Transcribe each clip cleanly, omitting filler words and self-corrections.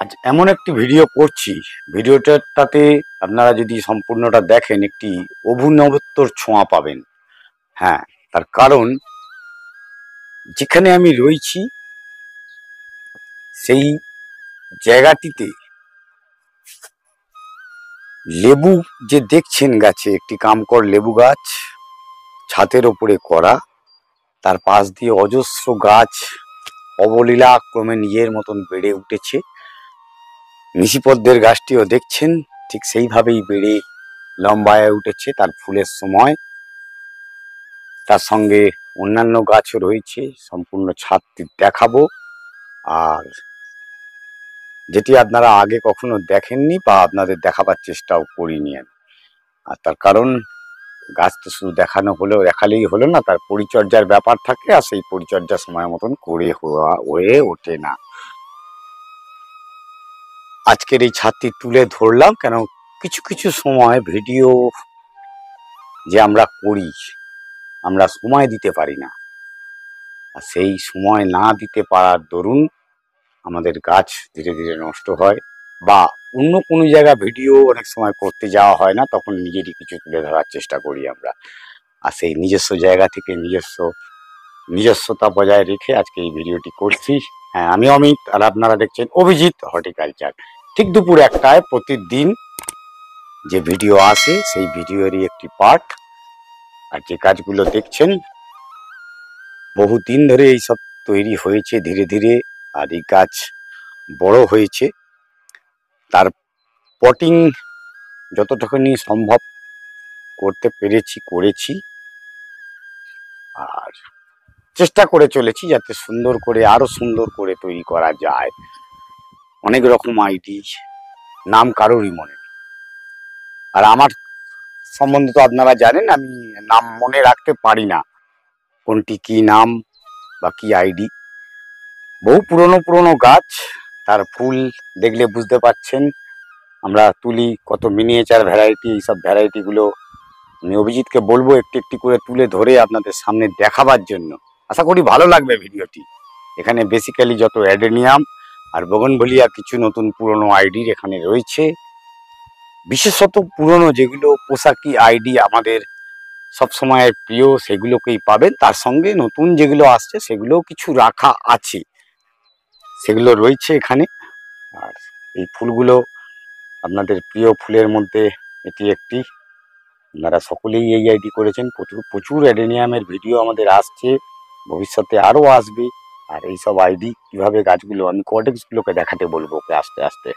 আজ এমন একটি ভিডিও করছি, ভিডিওটাতে আপনারা যদি সম্পূর্ণটা দেখেন একটি অভিনবত্বর ছোঁয়া পাবেন। হ্যাঁ, তার কারণ যেখানে আমি রয়েছি সেই জায়গাটিতে লেবু যে দেখছেন গাছে, একটি কামকর লেবু গাছ ছাদের ওপরে করা, তার পাশ দিয়ে অজস্র গাছ অবলীলাক্রমে নিজের মতন বেড়ে উঠেছে। নিশিপদ্মের গাছটিও দেখছেন ঠিক সেইভাবেই বেড়ে লম্বায় উঠেছে তার ফুলের সময়। তার সঙ্গে অন্যান্য গাছও রয়েছে, সম্পূর্ণ ছাদটি দেখাবো। আর যেটি আপনারা আগে কখনো দেখেননি বা আপনাদের দেখাবার চেষ্টাও করিনি আমি। আর তার কারণ গাছ তো শুধু দেখালেই হলো না, তার পরিচর্যার ব্যাপার থাকে, আর সেই পরিচর্যা সময় মতন করে হয়ে ওঠে না। আজকের এই ছাদটি তুলে ধরলাম কেন, কিছু কিছু সময় ভিডিও যে আমরা করি, আমরা সময় দিতে পারি না, আর সেই সময় না দিতে পারার দরুন আমাদের গাছ ধীরে ধীরে নষ্ট হয়, বা অন্য কোনো জায়গা ভিডিও অনেক সময় করতে যাওয়া হয় না, তখন নিজেরই কিছু তুলে ধরার চেষ্টা করি আমরা। আর সেই নিজস্ব জায়গা থেকে নিজস্বতা বজায় রেখে আজকে এই ভিডিওটি করছি। হ্যাঁ, আমি অমিত, আর আপনারা দেখছেন অভিজিৎ হর্টিকালচার। ঠিক দুপুর 1টায় প্রতিদিন যে ভিডিও আসে সেই ভিডিওরই একটি পার্ট। আর যে কাজগুলো দেখছেন বহুদিন ধরে এইসব তৈরি হয়েছে ধীরে ধীরে, আর এই গাছ বড় হয়েছে। তার পটিং যতটুকুনি সম্ভব করতে পেরেছি করেছি, আর চেষ্টা করে চলেছি যাতে সুন্দর করে, আরো সুন্দর করে তৈরি করা যায়। অনেক রকম আইডি, নাম কারোরই মনে নেই। আর আমার সম্বন্ধে তো আপনারা জানেন, আমি নাম মনে রাখতে পারি না কোনটি কি নাম বা কি আইডি। বহু পুরনো গাছ, তার ফুল দেখলে বুঝতে পারছেন আমরা তুলি কত মিনিয়েচার ভ্যারাইটি। এইসব ভ্যারাইটিগুলো আমি অভিজিৎকে বলবো একটি একটি করে তুলে ধরে আপনাদের সামনে দেখাবার জন্য। আশা করি ভালো লাগবে ভিডিওটি। এখানে বেসিক্যালি যত অ্যাডেনিয়াম আর বোগনভেলিয়া, কিছু নতুন পুরনো আইডির এখানে রয়েছে। বিশেষত পুরনো যেগুলো পোশাকি আইডি আমাদের সবসময়ের প্রিয়, সেগুলোকেই পাবেন। তার সঙ্গে নতুন যেগুলো আসছে সেগুলোও কিছু রাখা আছে, সেগুলো রয়েছে এখানে। আর এই ফুলগুলো আপনাদের প্রিয় ফুলের মধ্যে এটি একটি। আপনারা সকলেই এই আইডি করেছেন। প্রচুর অ্যাডেনিয়ামের ভিডিও আমাদের আসছে, ভবিষ্যতে আরও আসবে। আর এইসব আইডি কিভাবে গাছগুলো, আমি কোয়াটেক্সগুলোকে দেখাতে বলবো ওকে আস্তে আস্তে।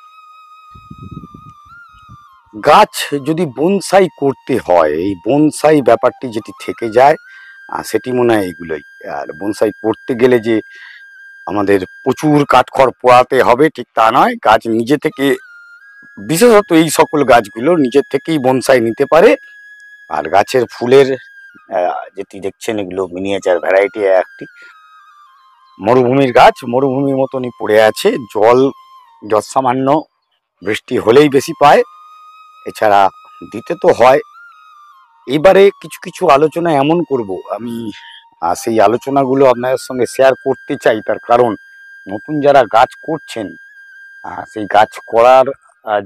গাছ যদি বনসাই করতে হয়, এই বনসাই ব্যাপারটি যেটি থেকে যায় সেটি মনে হয় এগুলোই। আর বনসাই করতে গেলে যে আমাদের প্রচুর কাঠখড় পোড়াতে হবে ঠিক তা নয়। গাছ নিজে থেকে, বিশেষত এই সকল গাছগুলো নিজের থেকেই বনসাই নিতে পারে। আর গাছের ফুলের যেটি দেখছেন এগুলো মিনিয়েচার ভ্যারাইটি। একটি মরুভূমির গাছ, মরুভূমির মতনই পড়ে আছে, জল সামান্য বৃষ্টি হলেই বেশি পায়, এছাড়া দিতে তো হয়। এবারে কিছু কিছু আলোচনা এমন করব আমি, সেই আলোচনাগুলো আপনাদের সঙ্গে শেয়ার করতে চাই। তার কারণ নতুন যারা গাছ করছেন, সেই গাছ করার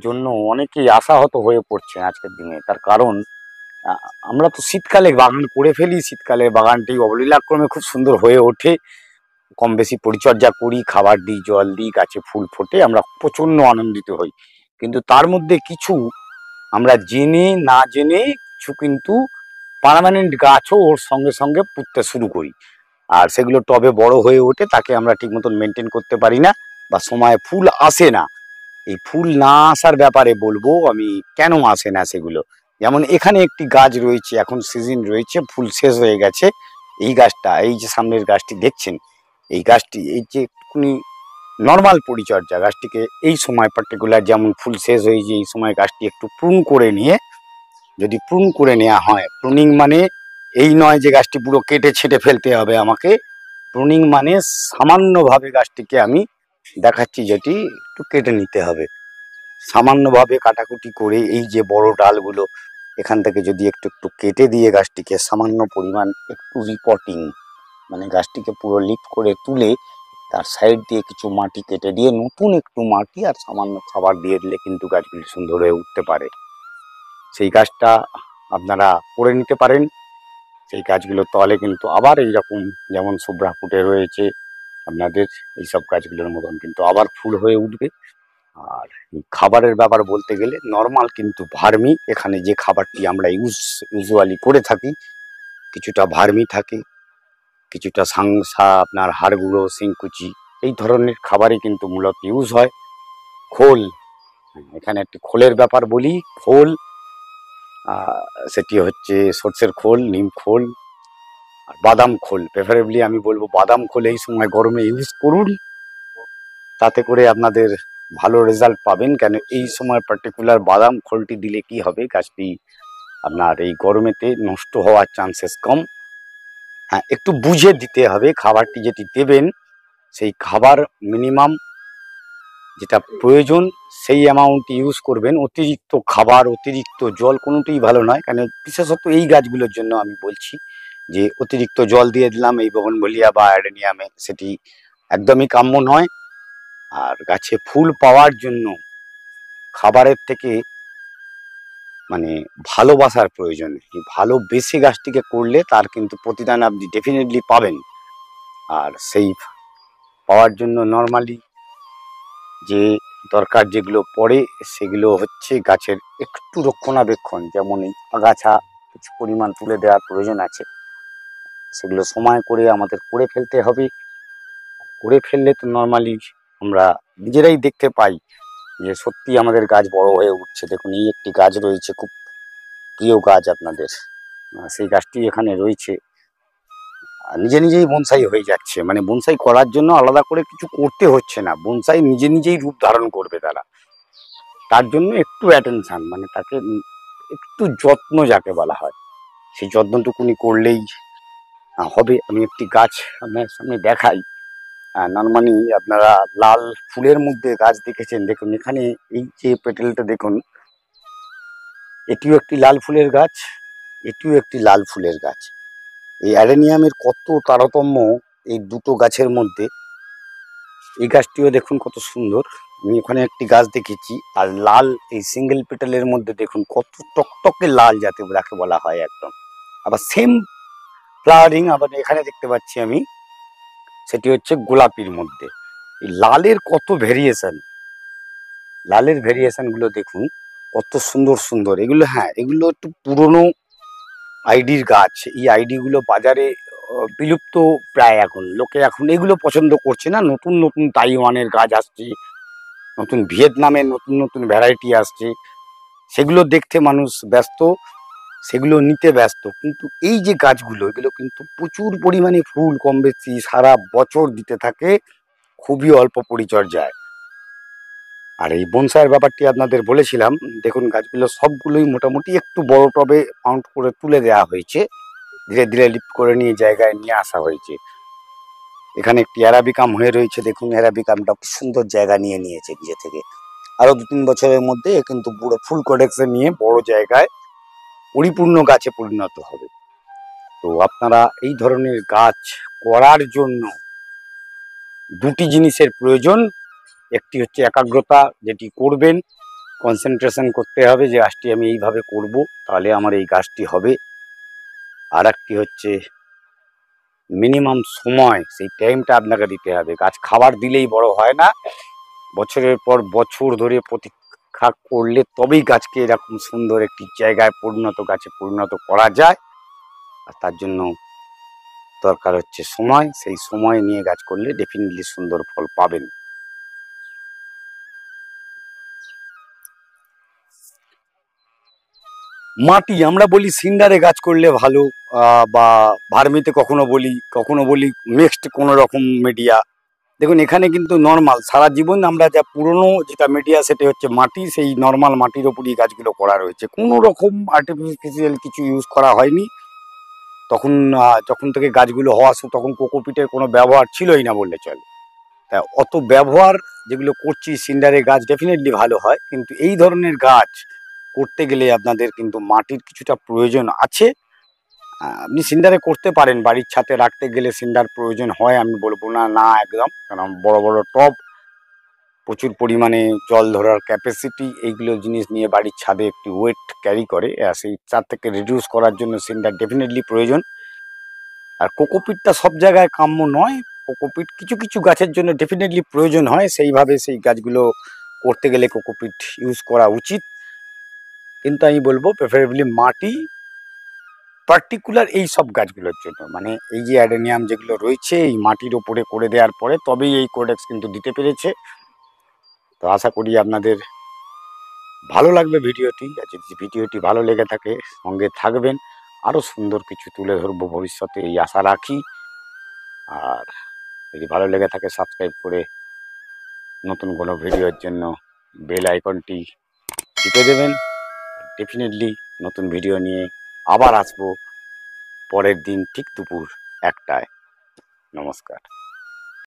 জন্য অনেকেই আশাহত হয়ে পড়ছেন আজকের দিনে। তার কারণ আমরা তো শীতকালে বাগান করে ফেলি, শীতকালে বাগানটি অবলীলাক্রমে খুব সুন্দর হয়ে ওঠে, কম বেশি পরিচর্যা করি, খাবার দিই, জল দিই, গাছে ফুল ফোটে, আমরা প্রচণ্ড আনন্দিত হই। কিন্তু তার মধ্যে কিছু আমরা জেনে না জেনে কিছু কিন্তু পার্মানেন্ট গাছও ওর সঙ্গে সঙ্গে পুঁততে শুরু করি, আর সেগুলো টবে বড় হয়ে ওঠে, তাকে আমরা ঠিক মতন মেনটেন করতে পারি না, বা সময়ে ফুল আসে না। এই ফুল না আসার ব্যাপারে বলবো আমি, কেন আসে না সেগুলো। যেমন এখানে একটি গাছ রয়েছে, এখন সিজন রয়েছে, ফুল শেষ হয়ে গেছে। এই গাছটা, এই যে সামনের গাছটি দেখছেন, এই গাছটি, এই যে একটুখানি নর্মাল পরিচর্যা, গাছটিকে এই সময় পার্টিকুলার যেমন ফুল শেষ হয়েছে এই সময় গাছটি একটু প্রুন করে নিয়ে, যদি প্রুন করে নেওয়া হয়, প্রুনিং মানে এই নয় যে গাছটি পুরো কেটে ছেটে ফেলতে হবে আমাকে। প্রুনিং মানে সামান্যভাবে গাছটিকে আমি দেখাচ্ছি যেটি একটু কেটে নিতে হবে, সামান্যভাবে কাটাকুটি করে। এই যে বড় ডালগুলো, এখান থেকে যদি একটু একটু কেটে দিয়ে গাছটিকে সামান্য পরিমাণ একটু রিপোর্টিং, মানে গাছটিকে পুরো লিফট করে তুলে তার সাইড দিয়ে কিছু মাটি কেটে দিয়ে নতুন একটু মাটি আর সামান্য খাবার দিয়ে দিলে কিন্তু গাছগুলি সুন্দর হয়ে উঠতে পারে। সেই কাজটা আপনারা করে নিতে পারেন। সেই গাছগুলোর তলে কিন্তু আবার এইরকম যেমন শুভ্রা ফুটে রয়েছে আপনাদের এইসব গাছগুলোর মতন কিন্তু আবার ফুল হয়ে উঠবে। আর খাবারের ব্যাপার বলতে গেলে নর্মাল কিন্তু ভার্মি, এখানে যে খাবারটি আমরা ইউজুয়ালি করে থাকি, কিছুটা ভার্মি থাকে, কিছুটা সাংসা, আপনার হাড় গুঁড়ো, শিংকুচি, এই ধরনের খাবারই কিন্তু মূলত ইউজ হয়। খোল, এখানে একটি খোলের ব্যাপার বলি। খোল সেটি হচ্ছে সর্ষের খোল, নিম খোল আর বাদাম খোল। প্রেফারেবলি আমি বলবো বাদাম খোল এই সময় গরমে ইউজ করুন, তাতে করে আপনাদের ভালো রেজাল্ট পাবেন। কেন এই সময় পার্টিকুলার বাদাম খোলটি দিলে কি হবে, গাছটি আপনার এই গরমেতে নষ্ট হওয়ার চান্সেস কম। হ্যাঁ, একটু বুঝে দিতে হবে। খাবারটি যেটি দেবেন সেই খাবার মিনিমাম যেটা প্রয়োজন সেই অ্যামাউন্ট ইউজ করবেন। অতিরিক্ত খাবার, অতিরিক্ত জল কোনোটাই ভালো নয়। কেন বিশেষত এই গাছগুলোর জন্য আমি বলছি যে অতিরিক্ত জল দিয়ে দিলাম এই বোগনভেলিয়া বা অ্যাডেনিয়ামে, সেটি একদমই কাম্য নয়। আর গাছে ফুল পাওয়ার জন্য খাবারের থেকে মানে ভালোবাসার প্রয়োজন। এই ভালোবেসে গাছটিকে করলে তার কিন্তু প্রতিদান আপনি ডেফিনেটলি পাবেন। আর সেই পাওয়ার জন্য নর্মালি যে দরকার যেগুলো পড়ে সেগুলো হচ্ছে গাছের একটু রক্ষণাবেক্ষণ, যেমন এই আগাছা কিছু পরিমাণ তুলে দেওয়ার প্রয়োজন আছে, সেগুলো সময় করে আমাদের করে ফেলতে হবে। করে ফেললে তো নর্মালি আমরা নিজেরাই দেখতে পাই যে সত্যি আমাদের গাছ বড় হয়ে উঠছে। দেখুন এই একটি গাছ রয়েছে, খুব প্রিয় গাছ আপনাদের, সেই গাছটি এখানে রয়েছে, নিজে নিজেই বনসাই হয়ে যাচ্ছে। মানে বনসাই করার জন্য আলাদা করে কিছু করতে হচ্ছে না, বনসাই নিজে নিজেই রূপ ধারণ করবে তারা। তার জন্য একটু অ্যাটেনশন, মানে তাকে একটু যত্ন যাকে বলা হয়, সেই যত্নটুকুনি করলেই হবে। আমি একটি গাছ আপনার সামনে দেখাই। নর্মালি আপনারা লাল ফুলের মধ্যে গাছ দেখেছেন, দেখুন এখানে এই যে পেটেলটা দেখুন, এটিও একটি লাল ফুলের গাছ, এটিও একটি লাল ফুলের গাছ। এই অ্যাডেনিয়ামের কত তারতম্য এই দুটো গাছের মধ্যে। এই গাছটিও দেখুন কত সুন্দর। আমি ওখানে একটি গাছ দেখেছি, আর লাল এই সিঙ্গেল পেটালের মধ্যে দেখুন কত টকটকে লাল যাতে যাকে বলা হয় একদম। আবার সেম ফ্লাওয়ারিং আবার এখানে দেখতে পাচ্ছি আমি, সেটি হচ্ছে গোলাপির মধ্যে। এই লালের কত ভেরিয়েশন, লালের ভেরিয়েশনগুলো দেখুন কত সুন্দর সুন্দর এগুলো। হ্যাঁ, এগুলো একটু পুরনো আইডির গাছ। এই আইডিগুলো বাজারে বিলুপ্ত প্রায়, এখন লোকে এখন এগুলো পছন্দ করছে না। নতুন নতুন তাইওয়ানের গাছ আসছে, নতুন ভিয়েতনামের নতুন নতুন ভ্যারাইটি আসছে, সেগুলো দেখতে মানুষ ব্যস্ত, সেগুলো নিতে ব্যস্ত। কিন্তু এই যে গাছগুলো, এগুলো কিন্তু প্রচুর পরিমাণে ফুল কম বেশি সারা বছর দিতে থাকে, খুবই অল্প পরিচর্যায়। আর এই বনসাইয়ের ব্যাপারটি আপনাদের বলেছিলাম, দেখুন গাছগুলো সবগুলোই মোটামুটি একটু বড় টবে মাউন্ট করে তুলে দেওয়া হয়েছে, ধীরে ধীরে লিফট করে নিয়ে জায়গায় নিয়ে আসা হয়েছে। এখানে একটি অ্যারাবিকাম হয়ে রয়েছে, দেখুন অ্যারাবিকামটা সুন্দর জায়গা নিয়ে নিয়েছে নিজে থেকে। আরো 2-3 বছরের মধ্যে কিন্তু পুরো ফুল কোডেক্সে নিয়ে বড় জায়গায় পরিপূর্ণ গাছে পরিণত হবে। তো আপনারা এই ধরনের গাছ করার জন্য দুটি জিনিসের প্রয়োজন। একটি হচ্ছে একাগ্রতা, যেটি করবেন কনসেন্ট্রেশন করতে হবে যে গাছটি আমি এইভাবে করব তাহলে আমার এই গাছটি হবে। আর একটি হচ্ছে মিনিমাম সময়, সেই টাইমটা আপনাকে দিতে হবে। গাছ খাবার দিলেই বড় হয় না, বছরের পর বছর ধরে প্রতীক্ষা করলে তবেই গাছকে এরকম সুন্দর একটি জায়গায় গাছে পরিণত করা যায়। আর তার জন্য দরকার হচ্ছে সময়, সেই সময় নিয়ে গাছ করলে ডেফিনেটলি সুন্দর ফল পাবেন। মাটি আমরা বলি সিন্ডারে গাছ করলে ভালো, বা ভার্মিতে কখনো বলি মিক্সড কোনো রকম মিডিয়া। দেখুন এখানে কিন্তু নর্মাল সারা জীবন আমরা যা পুরনো যেটা মিডিয়া সেটা হচ্ছে মাটি, সেই নর্মাল মাটির ওপরই গাছগুলো করা রয়েছে, কোনো রকম আর্টিফিশিয়াল কিছু ইউজ করা হয়নি। তখন যখন থেকে গাছগুলো হওয়া তখন কোকোপিটের কোনো ব্যবহার ছিলই না বললে চলে। তা অত ব্যবহার যেগুলো করছি সিন্ডারে গাছ ডেফিনেটলি ভালো হয়, কিন্তু এই ধরনের গাছ করতে গেলে আপনাদের কিন্তু মাটির কিছুটা প্রয়োজন আছে। আপনি সিন্ডারে করতে পারেন, বাড়ির ছাদে রাখতে গেলে সিন্ডার প্রয়োজন হয়, আমি বলবো না না একদম, কারণ বড় বড় টব, প্রচুর পরিমাণে জল ধরার ক্যাপাসিটি, এইগুলো জিনিস নিয়ে বাড়ির ছাদে একটি ওয়েট ক্যারি করে, সেই চার থেকে রিডিউস করার জন্য সিন্ডার ডেফিনেটলি প্রয়োজন। আর কোকোপিটটা সব জায়গায় কাম্য নয়, কোকোপিট কিছু কিছু গাছের জন্য ডেফিনেটলি প্রয়োজন হয়, সেইভাবে সেই গাছগুলো করতে গেলে কোকোপিট ইউজ করা উচিত। কিন্তু আমি বলবো প্রেফারেবলি মাটি, পার্টিকুলার এই সব গাছগুলোর জন্য, মানে এই যে অ্যাডেনিয়াম যেগুলো রয়েছে এই মাটির ওপরে করে দেওয়ার পরে তবেই এই কোডেক্স কিন্তু দিতে পেরেছে। তো আশা করি আপনাদের ভালো লাগবে ভিডিওটি, আর যদি ভিডিওটি ভালো লেগে থাকে সঙ্গে থাকবেন, আরও সুন্দর কিছু তুলে ধরবো ভবিষ্যতে এই আশা রাখি। আর যদি ভালো লেগে থাকে সাবস্ক্রাইব করে নতুন কোনো ভিডিওর জন্য বেল আইকনটি টিপে দেবেন। ডেফিনেটলি নতুন ভিডিও নিয়ে আবার আসবো পরের দিন ঠিক দুপুর 1টায়। নমস্কার।